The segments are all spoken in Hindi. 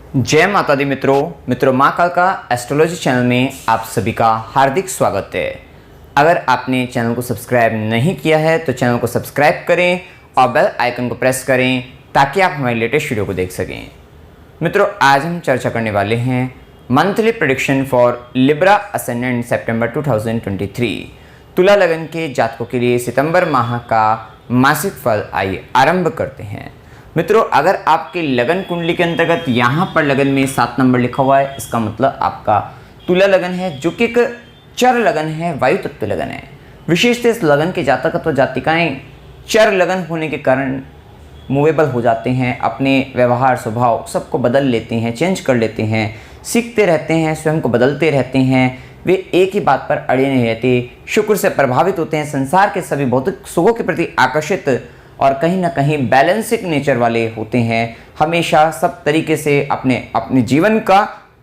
जय माता दी मित्रों माँ कालका एस्ट्रोलॉजी चैनल में आप सभी का हार्दिक स्वागत है। अगर आपने चैनल को सब्सक्राइब नहीं किया है तो चैनल को सब्सक्राइब करें और बेल आइकन को प्रेस करें ताकि आप हमारी लेटेस्ट वीडियो को देख सकें। मित्रों, आज हम चर्चा करने वाले हैं monthly prediction for Libra ascendant सितंबर 2023। तुला लगन के जातकों के लिए सितंबर माह का मासिक फल आइए आरंभ करते हैं। मित्रों, अगर आपके लगन कुंडली के अंतर्गत यहाँ पर लगन में 7 नंबर लिखा हुआ है, इसका मतलब आपका तुला लगन है, जो कि एक चर लगन है, वायु तत्व लगन है। विशेषतः इस लगन के जातक तो जातिकाएं चर लगन होने के कारण मूवेबल हो जाते हैं, अपने व्यवहार स्वभाव सबको बदल लेते हैं, चेंज कर लेते हैं, सीखते रहते हैं, स्वयं को बदलते रहते हैं। वे एक ही बात पर अड़े नहीं रहते, शुक्र से प्रभावित होते हैं, संसार के सभी भौतिक सुखों के प्रति आकर्षित और कहीं ना कहीं बैलेंसिंग नेचर वाले होते हैं। हमेशा सब तरीके से अपने जीवन का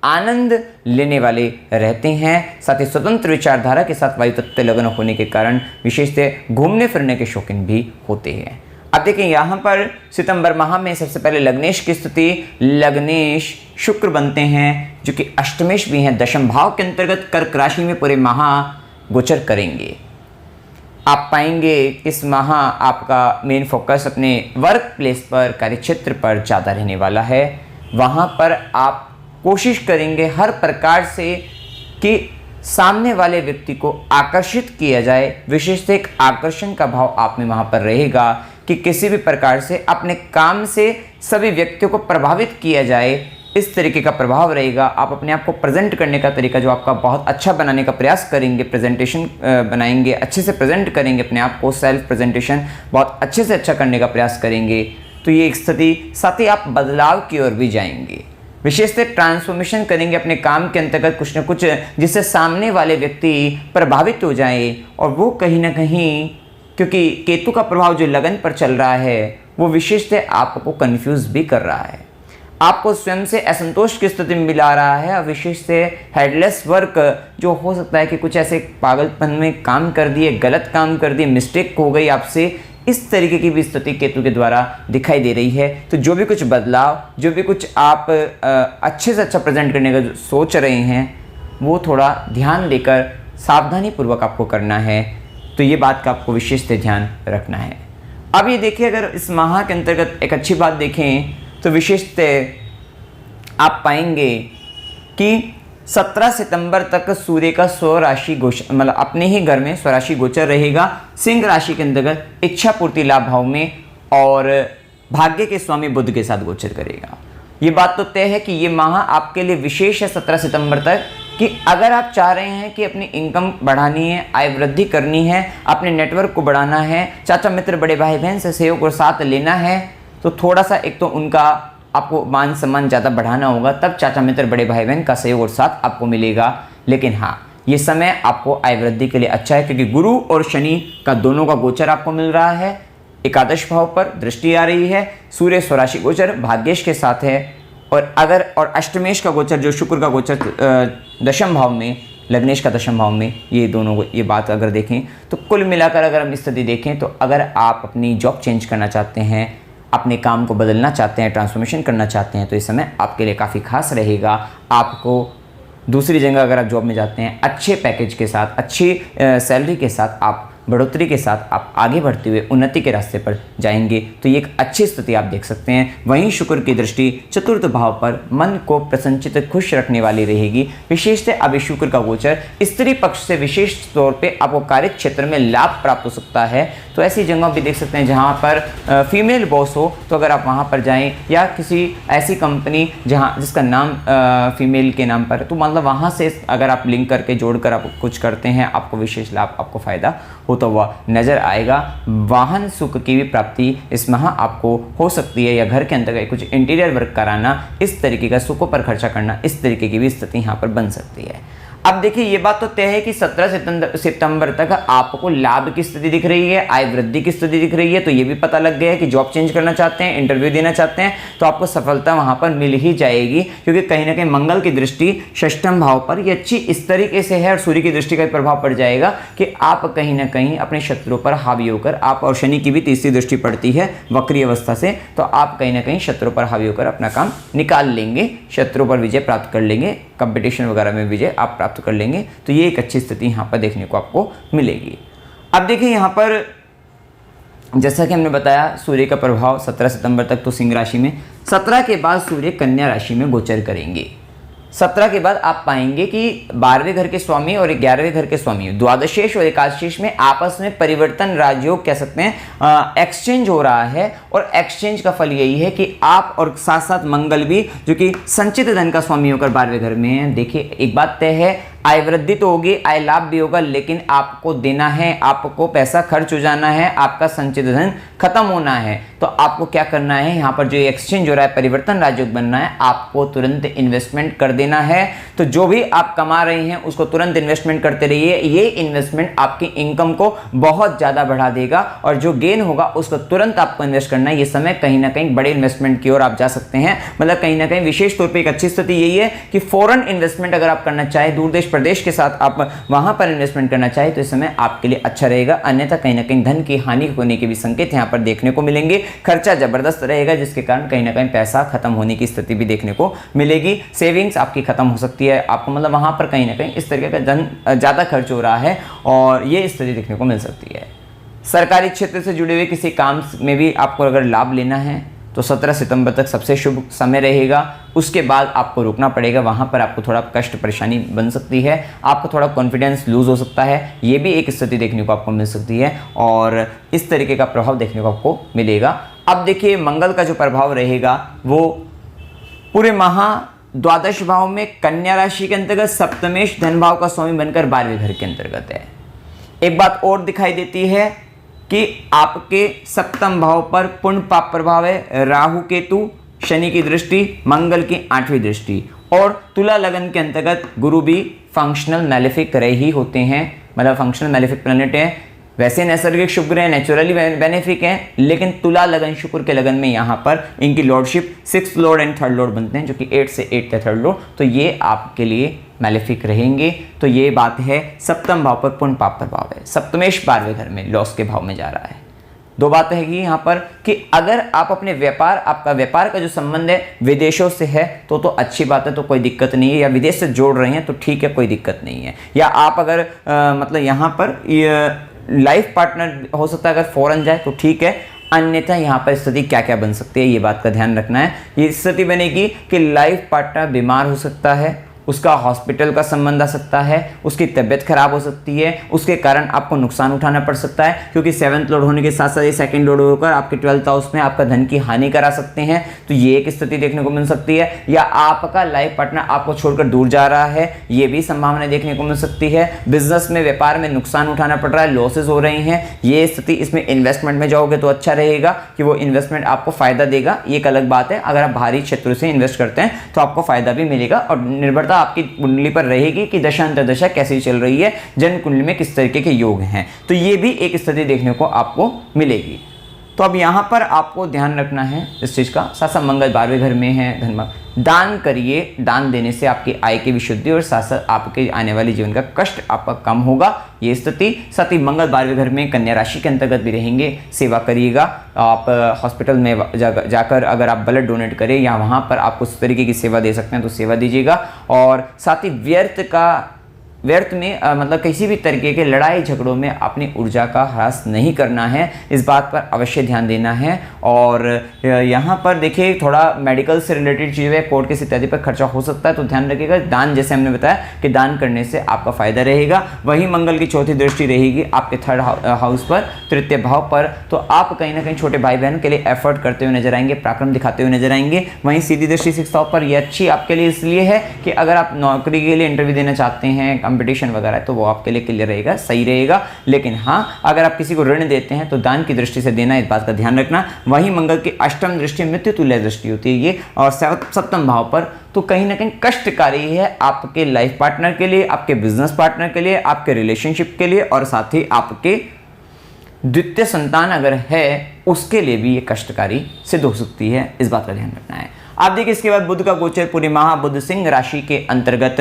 आनंद लेने वाले रहते हैं। साथ ही स्वतंत्र विचारधारा के साथ वायु तत्व लगन होने के कारण विशेषतः घूमने फिरने के शौकीन भी होते हैं। अब देखें, यहाँ पर सितंबर माह में सबसे पहले लग्नेश की स्थिति, लग्नेश शुक्र बनते हैं जो कि अष्टमेश भी हैं, दशम भाव के अंतर्गत कर्क राशि में पूरे माह गोचर करेंगे। आप पाएंगे इस माह आपका मेन फोकस अपने वर्क प्लेस पर, कार्यक्षेत्र पर ज़्यादा रहने वाला है। वहाँ पर आप कोशिश करेंगे हर प्रकार से कि सामने वाले व्यक्ति को आकर्षित किया जाए। विशेषतः एक आकर्षण का भाव आप में वहाँ पर रहेगा कि किसी भी प्रकार से अपने काम से सभी व्यक्तियों को प्रभावित किया जाए, इस तरीके का प्रभाव रहेगा। आप अपने आप को प्रेजेंट करने का तरीका जो आपका बहुत अच्छा बनाने का प्रयास करेंगे, प्रेजेंटेशन बनाएंगे, अच्छे से प्रेजेंट करेंगे अपने आप को, सेल्फ प्रेजेंटेशन बहुत अच्छे से अच्छा करने का प्रयास करेंगे। तो ये एक स्थिति, साथ ही आप बदलाव की ओर भी जाएंगे, विशेषतः ट्रांसफॉर्मेशन करेंगे अपने काम के अंतर्गत कुछ न कुछ, जिससे सामने वाले व्यक्ति प्रभावित हो जाए। और वो कहीं ना कहीं, क्योंकि केतु का प्रभाव जो लगन पर चल रहा है वो विशेषतः आपको कन्फ्यूज भी कर रहा है, आपको स्वयं से असंतोष की स्थिति में मिला रहा है। और विशेष से हेडलेस वर्क जो हो सकता है कि कुछ ऐसे पागलपन में काम कर दिए, गलत काम कर दिए, मिस्टेक हो गई आपसे, इस तरीके की भी स्थिति केतु के द्वारा दिखाई दे रही है। तो जो भी कुछ बदलाव, जो भी कुछ आप अच्छे से अच्छा प्रेजेंट करने का सोच रहे हैं, वो थोड़ा ध्यान देकर सावधानी पूर्वक आपको करना है। तो ये बात का आपको विशेष ध्यान रखना है। अब ये देखिए, अगर इस माह के अंतर्गत एक अच्छी बात देखें तो विशेषतः आप पाएंगे कि 17 सितंबर तक सूर्य का स्वराशि गोचर, मतलब अपने ही घर में स्वराशि गोचर रहेगा, सिंह राशि के अंतर्गत इच्छा पूर्ति लाभ भाव में, और भाग्य के स्वामी बुध के साथ गोचर करेगा। ये बात तो तय है कि ये माह आपके लिए विशेष है 17 सितंबर तक, कि अगर आप चाह रहे हैं कि अपनी इनकम बढ़ानी है, आय वृद्धि करनी है, अपने नेटवर्क को बढ़ाना है, चाचा मित्र बड़े भाई बहन से सहयोग और साथ लेना है, तो थोड़ा सा एक तो उनका आपको मान सम्मान ज़्यादा बढ़ाना होगा, तब चाचा मित्र बड़े भाई बहन का सहयोग और साथ आपको मिलेगा। लेकिन हाँ, ये समय आपको आय वृद्धि के लिए अच्छा है, क्योंकि गुरु और शनि का दोनों का गोचर आपको मिल रहा है। एकादश भाव पर दृष्टि आ रही है, सूर्य स्वराशि गोचर भाग्येश के साथ है, और अष्टमेश का गोचर जो शुक्र का गोचर दशम भाव में, लग्नेश का दशम भाव में, ये दोनों ये बात अगर देखें तो कुल मिलाकर अगर हम स्थिति देखें तो अगर आप अपनी जॉब चेंज करना चाहते हैं, अपने काम को बदलना चाहते हैं, ट्रांसफॉर्मेशन करना चाहते हैं, तो इस समय आपके लिए काफ़ी खास रहेगा। आपको दूसरी जगह अगर आप जॉब में जाते हैं, अच्छे पैकेज के साथ, अच्छी सैलरी के साथ, आप बढ़ोतरी के साथ आप आगे बढ़ते हुए उन्नति के रास्ते पर जाएंगे, तो ये एक अच्छी स्थिति आप देख सकते हैं। वहीं शुक्र की दृष्टि चतुर्थ भाव पर मन को प्रसन्नचित्त खुश रखने वाली रहेगी। विशेषतः अभी शुक्र का गोचर स्त्री पक्ष से विशेष तौर पे आपको कार्य क्षेत्र में लाभ प्राप्त हो सकता है। तो ऐसी जगह भी देख सकते हैं जहाँ पर फीमेल बॉस हो, तो अगर आप वहाँ पर जाएँ, या किसी ऐसी कंपनी जिसका नाम फीमेल के नाम पर, तो मतलब वहाँ से अगर आप लिंक करके जोड़कर आप कुछ करते हैं, आपको विशेष लाभ, आपको फ़ायदा होता हुआ नजर आएगा। वाहन सुख की भी प्राप्ति इस माह आपको हो सकती है, या घर के अंदर कुछ इंटीरियर वर्क कराना, इस तरीके का सुखों पर खर्चा करना, इस तरीके की भी स्थिति यहाँ पर बन सकती है। अब देखिए ये बात तो तय है कि 17 सितंबर तक आपको लाभ की स्थिति दिख रही है, आय वृद्धि की स्थिति दिख रही है, तो ये भी पता लग गया है कि जॉब चेंज करना चाहते हैं, इंटरव्यू देना चाहते हैं, तो आपको सफलता वहां पर मिल ही जाएगी, क्योंकि कहीं ना कहीं मंगल की दृष्टि षष्ठम भाव पर ये अच्छी इस तरीके से है और सूर्य की दृष्टि का प्रभाव पड़ जाएगा कि आप कहीं ना कहीं अपने शत्रुओं पर हावी होकर आप, और शनि की भी तीसरी दृष्टि पड़ती है वक्री अवस्था से, तो आप कहीं ना कहीं शत्रु पर हावी होकर अपना काम निकाल लेंगे, शत्रु पर विजय प्राप्त कर लेंगे, कंपटीशन वगैरह में विजय आप प्राप्त कर लेंगे। तो ये एक अच्छी स्थिति यहाँ पर देखने को आपको मिलेगी। अब देखिए यहाँ पर जैसा कि हमने बताया सूर्य का प्रभाव 17 सितंबर तक तो सिंह राशि में, 17 के बाद सूर्य कन्या राशि में गोचर करेंगे। 17 के बाद आप पाएंगे कि 12वें घर के स्वामी और 11वें घर के स्वामी द्वादशेष और एकादशेष में आपस में परिवर्तन राजयोग कह सकते हैं, एक्सचेंज हो रहा है, और एक्सचेंज का फल यही है कि आप और साथ साथ मंगल भी जो कि संचित धन का स्वामी होकर 12वें घर में है। देखिए एक बात तय है, आय वृद्धि तो होगी, आय लाभ भी होगा, लेकिन आपको देना है, आपको पैसा खर्च हो जाना है, आपका संचित धन खत्म होना है। तो आपको क्या करना है, यहाँ पर जो एक्सचेंज हो रहा है, परिवर्तन राजयोग बनना है, आपको तुरंत इन्वेस्टमेंट कर देना है। तो जो भी आप कमा रहे हैं उसको तुरंत इन्वेस्टमेंट करते रहिए, ये इन्वेस्टमेंट आपकी इनकम को बहुत ज्यादा बढ़ा देगा, और जो गेन होगा उसको तुरंत आपको इन्वेस्ट करना है। ये समय कहीं ना कहीं बड़े इन्वेस्टमेंट की ओर आप जा सकते हैं, मतलब कहीं ना कहीं विशेष तौर पर एक अच्छी स्थिति यही है कि फॉरेन इन्वेस्टमेंट अगर आप करना चाहे, दूर देश प्रदेश के साथ आप वहां पर इन्वेस्टमेंट करना चाहे, तो इस समय आपके लिए अच्छा रहेगा। अन्यथा कहीं ना कहीं धन की हानि होने के भी संकेत यहां पर देखने को मिलेंगे, खर्चा जबरदस्त रहेगा, जिसके कारण कहीं ना कहीं पैसा खत्म होने की स्थिति भी देखने को मिलेगी, सेविंग्स आपकी खत्म हो सकती है, आपको मतलब वहां पर कहीं ना कहीं इस तरीके का धन ज्यादा खर्च हो रहा है, और ये स्थिति देखने को मिल सकती है। सरकारी क्षेत्र से जुड़े हुए किसी काम में भी आपको अगर लाभ लेना है तो 17 सितंबर तक सबसे शुभ समय रहेगा। उसके बाद आपको रुकना पड़ेगा, वहाँ पर आपको थोड़ा कष्ट परेशानी बन सकती है, आपको थोड़ा कॉन्फिडेंस लूज हो सकता है, ये भी एक स्थिति देखने को आपको मिल सकती है, और इस तरीके का प्रभाव देखने को आपको मिलेगा। अब देखिए मंगल का जो प्रभाव रहेगा वो पूरे द्वादश भाव में कन्या राशि के अंतर्गत सप्तमेश धन भाव का स्वामी बनकर 12वें घर के अंतर्गत है। एक बात और दिखाई देती है कि आपके सप्तम भाव पर पुण्य पाप प्रभाव है, राहु केतु, शनि की दृष्टि, मंगल की 8वीं दृष्टि, और तुला लगन के अंतर्गत गुरु भी फंक्शनल मैलेफिक रहे ही होते हैं, मतलब फंक्शनल मैलेफिक प्लैनेट है। वैसे नैसर्गिक शुभ ग्रह नेचुरली बेनिफिक हैं, लेकिन तुला लगन शुक्र के लगन में यहाँ पर इनकी lordship 6th Lord and 3rd Lord बनते हैं, जो कि 8 से 8 है 3rd लॉर्ड, तो ये आपके लिए मैलेफिक रहेंगे। तो ये बात है, सप्तम भाव पर पुण्य पाप प्रभाव है, सप्तमेश 12वें घर में लॉस के भाव में जा रहा है। दो बातें है यहाँ पर कि अगर आप अपने व्यापार, आपका व्यापार का जो संबंध है विदेशों से है तो अच्छी बात है, तो कोई दिक्कत नहीं है, या विदेश से जोड़ रहे हैं तो ठीक है, कोई दिक्कत नहीं है। या आप अगर मतलब यहाँ पर लाइफ पार्टनर हो सकता है अगर फॉरेन जाए तो ठीक है, अन्यथा यहाँ पर स्थिति क्या क्या बन सकती है ये बात का ध्यान रखना है। ये स्थिति बनेगी कि लाइफ पार्टनर बीमार हो सकता है, उसका हॉस्पिटल का संबंध आ सकता है, उसकी तबीयत खराब हो सकती है, उसके कारण आपको नुकसान उठाना पड़ सकता है, क्योंकि 7th लॉर्ड होने के साथ साथ ये 2nd लॉर्ड होकर आपके 12th हाउस में आपका धन की हानि करा सकते हैं। तो ये एक स्थिति देखने को मिल सकती है। या आपका लाइफ पार्टनर आपको छोड़कर दूर जा रहा है, ये भी संभावना देखने को मिल सकती है। बिजनेस में, व्यापार में नुकसान उठाना पड़ रहा है, लॉसेज हो रही हैं, ये स्थिति। इसमें इन्वेस्टमेंट में जाओगे तो अच्छा रहेगा कि वो इन्वेस्टमेंट आपको फायदा देगा, ये एक अलग बात है। अगर आप बाहरी क्षेत्रों से इन्वेस्ट करते हैं तो आपको फायदा भी मिलेगा, और निर्भरता आपकी कुंडली पर रहेगी कि दशा अंतर्दशा कैसी चल रही है, जन्म कुंडली में किस तरीके के योग हैं, तो ये भी एक स्थिति देखने को आपको मिलेगी। तो अब यहाँ पर आपको ध्यान रखना है इस चीज़ का। साथ साथ मंगल 12वें घर में है, धन दान करिए, दान देने से आपकी आय की विशुद्धि और साथ साथ आपके आने वाले जीवन का कष्ट आपका कम होगा, ये स्थिति। साथ ही मंगल 12वें घर में कन्या राशि के अंतर्गत भी रहेंगे, सेवा करिएगा। आप हॉस्पिटल में जाकर अगर आप ब्लड डोनेट करें या वहाँ पर आप उस तरीके की सेवा दे सकते हैं तो सेवा दीजिएगा। और साथ ही व्यर्थ में मतलब किसी भी तरीके के लड़ाई झगड़ों में अपनी ऊर्जा का ह्रास नहीं करना है, इस बात पर अवश्य ध्यान देना है। और यहाँ पर देखिए थोड़ा मेडिकल से रिलेटेड चीज़ें, कोर्ट केस इत्यादि पर खर्चा हो सकता है, तो ध्यान रखिएगा। दान, जैसे हमने बताया कि दान करने से आपका फायदा रहेगा। वहीं मंगल की 4थी दृष्टि रहेगी आपके 3rd हाउस पर, 3य भाव पर, तो आप कहीं ना कहीं छोटे भाई बहन के लिए एफर्ट करते हुए नजर आएंगे, पराक्रम दिखाते हुए नजर आएंगे। वहीं सीधी दृष्टि 6th हाउस पर, यह अच्छी आपके लिए इसलिए है कि अगर आप नौकरी के लिए इंटरव्यू देना चाहते हैं, कंपटीशन वगैरह है तो वो आपके लिए क्लियर रहेगा, सही रहेगा। लेकिन हाँ, अगर आप किसी को ऋण देते हैं तो दान की दृष्टि से देना, इस बात का ध्यान रखना। वहीं मंगल की अष्टम दृष्टि मृत्यु तुल्य दृष्टि होती है ये, और सप्तम भाव पर, तो कहीं ना कहीं कष्टकारी है आपके लाइफ पार्टनर के लिए, आपके बिजनेस पार्टनर के लिए, आपके रिलेशनशिप के लिए, और साथ ही आपके द्वितीय संतान अगर है उसके लिए भी ये कष्टकारी सिद्ध हो सकती है, इस बात का ध्यान रखना है। आप देखिए इसके बाद बुध का गोचर पूरी माह, बुध सिंह राशि के अंतर्गत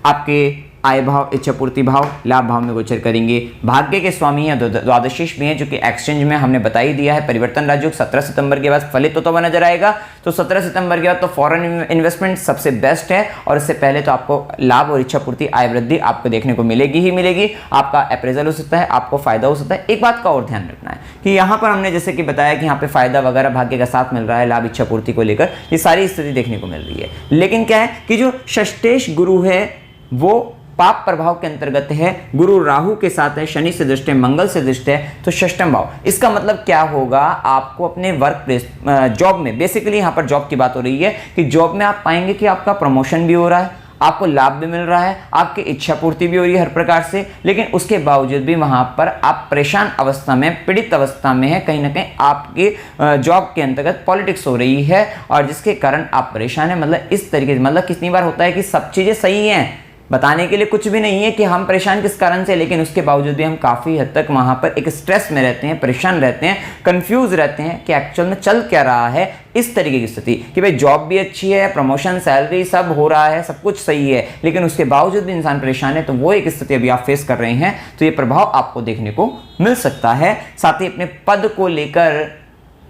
आपके आय भाव, इच्छा पूर्ति भाव, लाभ भाव में गोचर करेंगे। भाग्य के स्वामी हैं, द्वादशीश भी हैं, जो कि एक्सचेंज में हमने बता ही दिया है। परिवर्तन राजयोग 17 सितंबर के बाद फलित होता हुआ नजर आएगा। तो 17 सितंबर के बाद तो फॉरेन इन्वेस्टमेंट सबसे बेस्ट है, और इससे पहले तो आपको लाभ और इच्छा पूर्ति, आय वृद्धि आपको देखने को मिलेगी ही मिलेगी। आपका अप्रेजल हो सकता है, आपको फायदा हो सकता है। एक बात का और ध्यान रखना है कि यहाँ पर हमने जैसे कि बताया कि यहाँ पे फायदा वगैरह भाग्य का साथ मिल रहा है, लाभ इच्छा पूर्ति को लेकर ये सारी स्थिति देखने को मिल रही है। लेकिन क्या है कि जो षष्ठेश गुरु है वो पाप प्रभाव के अंतर्गत है, गुरु राहु के साथ है, शनि से दृष्टि है, मंगल से दृष्टि है, तो षष्ठम भाव। इसका मतलब क्या होगा, आपको अपने वर्क प्लेस, जॉब में, बेसिकली यहाँ पर जॉब की बात हो रही है कि जॉब में आप पाएंगे कि आपका प्रमोशन भी हो रहा है, आपको लाभ भी मिल रहा है, आपकी इच्छा पूर्ति भी हो रही है हर प्रकार से। लेकिन उसके बावजूद भी वहां पर आप परेशान अवस्था में, पीड़ित अवस्था में है, कहीं ना कहीं आपकी जॉब के अंतर्गत पॉलिटिक्स हो रही है, और जिसके कारण आप परेशान है। मतलब इस तरीके से, मतलब कितनी बार होता है कि सब चीजें सही हैं, बताने के लिए कुछ भी नहीं है कि हम परेशान किस कारण से, लेकिन उसके बावजूद भी हम काफ़ी हद तक वहाँ पर एक स्ट्रेस में रहते हैं, परेशान रहते हैं, कंफ्यूज रहते हैं कि एक्चुअल में चल क्या रहा है। इस तरीके की स्थिति कि भाई जॉब भी अच्छी है, प्रमोशन, सैलरी सब हो रहा है, सब कुछ सही है, लेकिन उसके बावजूद भी इंसान परेशान है, तो वो एक स्थिति अभी आप फेस कर रहे हैं। तो ये प्रभाव आपको देखने को मिल सकता है। साथ ही अपने पद को लेकर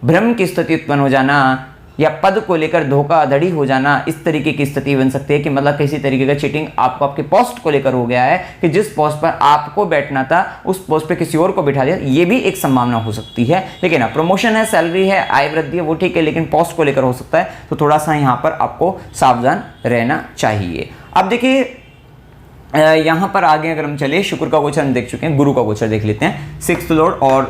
भ्रम की स्थिति उत्पन्न हो जाना, या पद को लेकर धोखाधड़ी हो जाना, इस तरीके की स्थिति बन सकती है कि मतलब किसी तरीके का चीटिंग आपको आपके पोस्ट को लेकर हो गया है, कि जिस पोस्ट पर आपको बैठना था उस पोस्ट पे किसी और को बिठा दिया, ये भी एक संभावना हो सकती है। लेकिन प्रमोशन है, सैलरी है, आय वृद्धि है, वो ठीक है, लेकिन पोस्ट को लेकर हो सकता है, तो थोड़ा सा यहाँ पर आपको सावधान रहना चाहिए। अब देखिए यहाँ पर आगे अगर हम चले, शुक्र का गोचर हम देख चुके हैं, गुरु का गोचर देख लेते हैं। 6th लॉर्ड और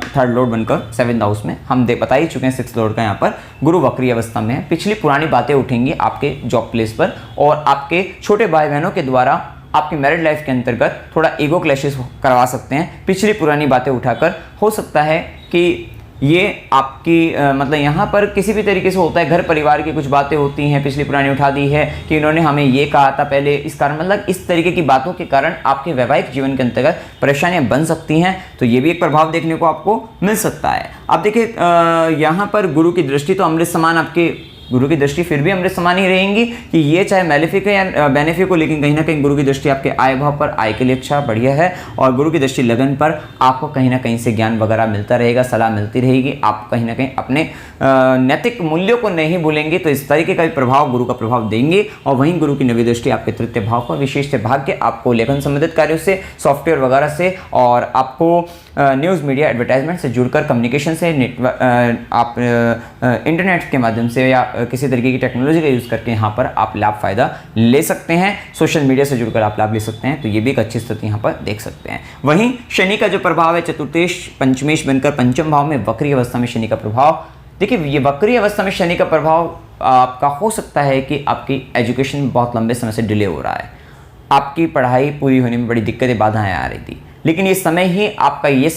3rd लॉर्ड बनकर 7th हाउस में हम बता ही चुके हैं। 6th लॉर्ड का यहाँ पर गुरु वक्री अवस्था में है। पिछली पुरानी बातें उठेंगी आपके जॉब प्लेस पर, और आपके छोटे भाई बहनों के द्वारा आपकी मैरिड लाइफ के अंतर्गत थोड़ा ईगो क्लैशेस करवा सकते हैं। पिछली पुरानी बातें उठाकर हो सकता है कि ये आपकी मतलब यहाँ पर किसी भी तरीके से होता है, घर परिवार की कुछ बातें होती हैं, पिछली पुरानी उठा दी है कि इन्होंने हमें ये कहा था पहले, इस कारण मतलब इस तरीके की बातों के कारण आपके वैवाहिक जीवन के अंतर्गत परेशानियां बन सकती हैं। तो ये भी एक प्रभाव देखने को आपको मिल सकता है। अब देखिए यहाँ पर गुरु की दृष्टि तो अमृत समान, आपके गुरु की दृष्टि फिर भी अमृत समान ही रहेंगी कि ये चाहे मैलेफिक है या बेनिफिक हो, लेकिन कहीं ना कहीं गुरु की दृष्टि आपके आय भाव पर, आय के लिए अच्छा बढ़िया है। और गुरु की दृष्टि लगन पर आपको कहीं ना कहीं से ज्ञान वगैरह मिलता रहेगा, सलाह मिलती रहेगी, आप कहीं ना कहीं अपने नैतिक मूल्यों को नहीं भूलेंगे। तो इस तरीके का भी प्रभाव गुरु का प्रभाव देंगे। और वहीं गुरु की नवी दृष्टि आपके तृतीय भाव पर, विशेष से भाग्य आपको लेखन संबंधित कार्यों से, सॉफ्टवेयर वगैरह से, और आपको न्यूज़ मीडिया एडवर्टाइजमेंट से जुड़कर, कम्युनिकेशन से, आप इंटरनेट के माध्यम से या किसी तरीके की टेक्नोलॉजी का यूज़ करके यहाँ पर आप लाभ फायदा ले सकते हैं। सोशल मीडिया से जुड़कर आप लाभ ले सकते हैं, तो ये भी एक अच्छी स्थिति यहाँ पर देख सकते हैं। वहीं शनि का जो प्रभाव है, चतुर्थेश पंचमेश बनकर पंचम भाव में वक्री अवस्था में शनि का प्रभाव, देखिए ये वक्री अवस्था में शनि का प्रभाव आपका हो सकता है कि आपकी एजुकेशन बहुत लंबे समय से डिले हो रहा है, आपकी पढ़ाई पूरी होने में बड़ी दिक्कतें, बाधाएं आ रही थी, लेकिन ये समय ही आपका इस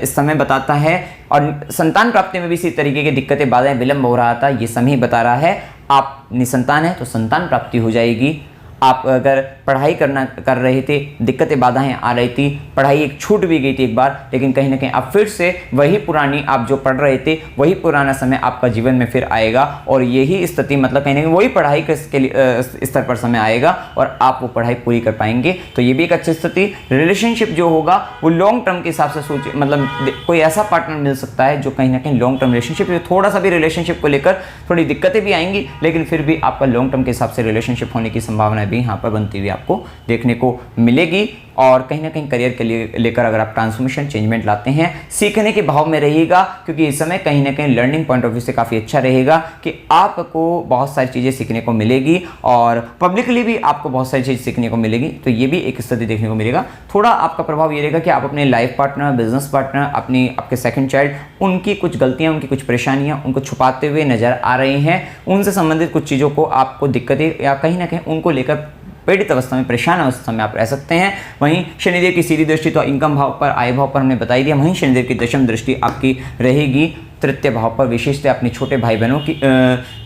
समय बताता है। और संतान प्राप्ति में भी इसी तरीके की दिक्कतें, बाधाएं, विलंब हो रहा था, ये समय ही बता रहा है। आप निसंतान है तो संतान प्राप्ति हो जाएगी। आप अगर पढ़ाई कर रहे थे, दिक्कतें बाधाएं आ रही थी, पढ़ाई एक छूट भी गई थी एक बार, लेकिन कहीं ना कहीं आप फिर से वही पुरानी, आप जो पढ़ रहे थे वही पुराना समय आपका जीवन में फिर आएगा। और यही स्थिति मतलब कहीं ना कहीं वही पढ़ाई के स्तर पर समय आएगा और आप वो पढ़ाई पूरी कर पाएंगे। तो ये भी एक अच्छी स्थिति। रिलेशनशिप जो होगा वो लॉन्ग टर्म के हिसाब से सोचिए, मतलब कोई ऐसा पार्टनर मिल सकता है जो कहीं ना कहीं लॉन्ग टर्म रिलेशनशिप, थोड़ा सा भी रिलेशनशिप को लेकर थोड़ी दिक्कतें भी आएंगी, लेकिन फिर भी आपका लॉन्ग टर्म के हिसाब से रिलेशनशिप होने की संभावना भी यहाँ पर बनती हुई आपको देखने को मिलेगी। और कहीं ना कहीं करियर के लिए लेकर अगर आप ट्रांसफॉर्मेशन, चेंजमेंट लाते हैं, सीखने के भाव में रहिएगा, क्योंकि इस समय कहीं ना कहीं लर्निंग पॉइंट ऑफ व्यू से काफ़ी अच्छा रहेगा कि आपको बहुत सारी चीज़ें सीखने को मिलेगी और पब्लिकली भी आपको बहुत सारी चीज़ सीखने को मिलेगी। तो ये भी एक स्थिति देखने को मिलेगा। थोड़ा आपका प्रभाव ये रहेगा कि आप अपने लाइफ पार्टनर, बिजनेस पार्टनर, आपके सेकंड चाइल्ड, उनकी कुछ गलतियाँ, उनकी कुछ परेशानियाँ उनको छुपाते हुए नजर आ रही हैं। उनसे संबंधित कुछ चीज़ों को आपको दिक्कतें या कहीं ना कहीं उनको लेकर पीड़ित अवस्था में, परेशान अवस्था में आप रह सकते हैं। वहीं शनिदेव की सीधी दृष्टि तो इनकम भाव पर, आय भाव पर हमने बताई दिया। वहीं शनिदेव की दशम दृष्टि आपकी रहेगी तृतीय भाव पर, विशेषतः अपने छोटे भाई बहनों की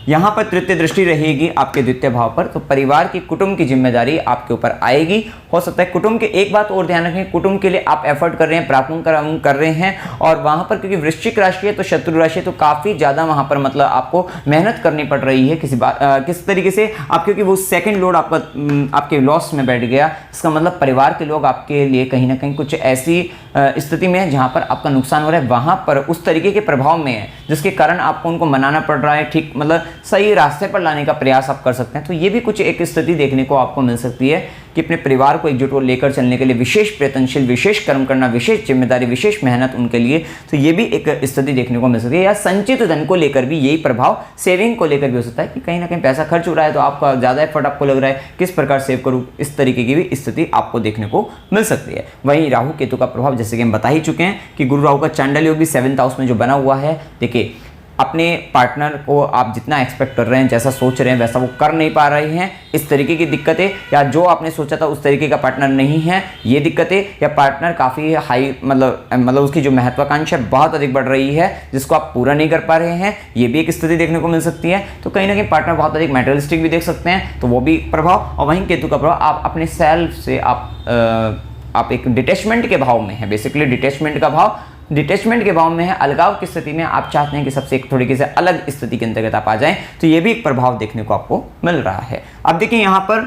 यहाँ पर तृतीय दृष्टि रहेगी आपके द्वितीय भाव पर। तो परिवार की, कुटुंब की जिम्मेदारी आपके ऊपर आएगी। हो सकता है कुटुंब के, एक बात और ध्यान रखें, कुटुंब के लिए आप एफर्ट कर रहे हैं, प्राप्त कर रहे हैं, और वहाँ पर क्योंकि वृश्चिक राशि है तो शत्रु राशि है, तो काफ़ी ज़्यादा वहाँ पर मतलब आपको मेहनत करनी पड़ रही है किस तरीके से आप, क्योंकि वो सेकेंड लोड आपके लॉस में बैठ गया। इसका मतलब परिवार के लोग आपके लिए कहीं ना कहीं कुछ ऐसी स्थिति में है जहाँ पर आपका नुकसान हो रहा है, वहाँ पर उस तरीके के प्रभाव में है जिसके कारण आपको उनको मनाना पड़ रहा है, ठीक मतलब सही रास्ते पर लाने का प्रयास आप कर सकते हैं। तो ये भी कुछ एक स्थिति देखने को आपको मिल सकती है कि अपने परिवार को एकजुट लेकर चलने के लिए विशेष प्रयत्नशील, विशेष कर्म करना, विशेष जिम्मेदारी, विशेष मेहनत उनके लिए, तो ये भी एक स्थिति देखने को मिल सकती है। या संचित धन को लेकर भी यही प्रभाव, सेविंग को लेकर भी हो सकता है कि कहीं ना कहीं पैसा खर्च हो रहा है तो आपका ज़्यादा एफर्ट आपको लग रहा है, किस प्रकार सेव करूँ, इस तरीके की भी स्थिति आपको देखने को मिल सकती है। वहीं राहु केतु का प्रभाव जैसे कि हम बता ही चुके हैं कि गुरु राहु का चांडाल योग भी 7th हाउस में जो बना हुआ है। देखिए, अपने पार्टनर को आप जितना एक्सपेक्ट कर रहे हैं, जैसा सोच रहे हैं वैसा वो कर नहीं पा रहे हैं, इस तरीके की दिक्कतें, या जो आपने सोचा था उस तरीके का पार्टनर नहीं है, ये दिक्कतें, या पार्टनर काफ़ी हाई मतलब उसकी जो महत्वाकांक्षा बहुत अधिक बढ़ रही है जिसको आप पूरा नहीं कर पा रहे हैं, ये भी एक स्थिति देखने को मिल सकती है। तो कहीं ना कहीं पार्टनर बहुत अधिक मैटेरियलिस्टिक भी देख सकते हैं, तो वो भी प्रभाव। और वहीं केतु का प्रभाव, आप अपने सेल्फ से आप एक डिटैचमेंट के भाव में है, बेसिकली डिटैचमेंट के भाव में है, अलगाव की स्थिति में आप चाहते हैं कि सबसे एक थोड़ी से अलग स्थिति के अंतर्गत आप आ जाएं, तो ये भी एक प्रभाव देखने को आपको मिल रहा है। अब देखिए यहाँ पर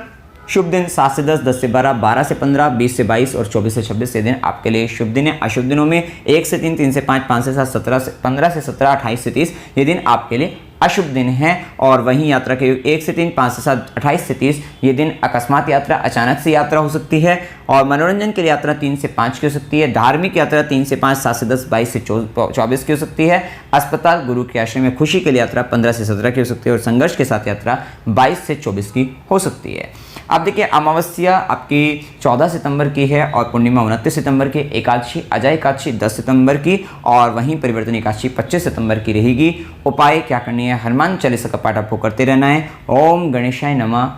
शुभ दिन 7 से 10, 10 से 12, 12 से 15, 20 से 22 और 24 से 26 ये दिन आपके लिए शुभ दिन है। अशुभ दिनों में 1 से 3, 3 से 5, 5 से 7, 17 से 15 से 17, 28 से 30 ये दिन आपके लिए अशुभ दिन है। और वहीं यात्रा के 1 से 3, 5 से 7, 28 से 30 ये दिन अकस्मात यात्रा, अचानक से यात्रा हो सकती है। और मनोरंजन की यात्रा 3 से 5 की हो सकती है। धार्मिक यात्रा 3 से 5, 7 से 10, 22 से 24 की हो सकती है। अस्पताल, गुरु के आश्रम में खुशी के लिए यात्रा 15 से 17 की हो सकती है। और संघर्ष के साथ यात्रा 22 से 24 की हो सकती है। अब देखिए, अमावस्या आपकी 14 सितंबर की है और पूर्णिमा 29 सितंबर की, एकादशी अजय एकादशी 10 सितंबर की, और वहीं परिवर्तन एकादशी 25 सितंबर की रहेगी। उपाय क्या करनी है, हनुमान चालीसा का पाठ आपको करते रहना है। ओम गणेशाय नमः,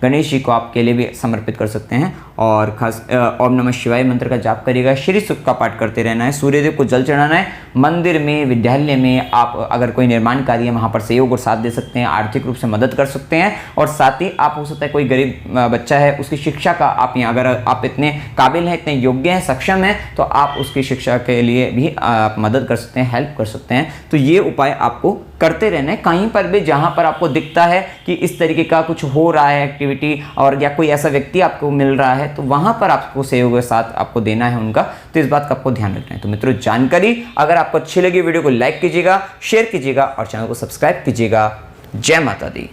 गणेश जी को आप के लिए भी समर्पित कर सकते हैं। और खास ओम नमः शिवाय मंत्र का जाप करिएगा। श्री सुख का पाठ करते रहना है। सूर्यदेव को जल चढ़ाना है। मंदिर में, विद्यालय में आप अगर कोई निर्माण कार्य है वहाँ पर सहयोग और साथ दे सकते हैं, आर्थिक रूप से मदद कर सकते हैं। और साथ ही आप, हो सकता है कोई गरीब बच्चा है, उसकी शिक्षा का आप यहाँ, अगर आप इतने काबिल हैं, इतने योग्य हैं, सक्षम हैं, तो आप उसकी शिक्षा के लिए भी आप मदद कर सकते हैं, हेल्प कर सकते हैं। तो ये उपाय आपको करते रहना है। कहीं पर भी जहाँ पर आपको दिखता है कि इस तरीके का कुछ हो रहा है एक्टिविटी, और या कोई ऐसा व्यक्ति आपको मिल रहा है, तो वहाँ पर आपको सहयोग के साथ आपको देना है उनका, तो इस बात का आपको ध्यान रखना है। तो मित्रों, जानकारी अगर आपको अच्छी लगी, वीडियो को लाइक कीजिएगा, शेयर कीजिएगा और चैनल को सब्सक्राइब कीजिएगा। जय माता दी।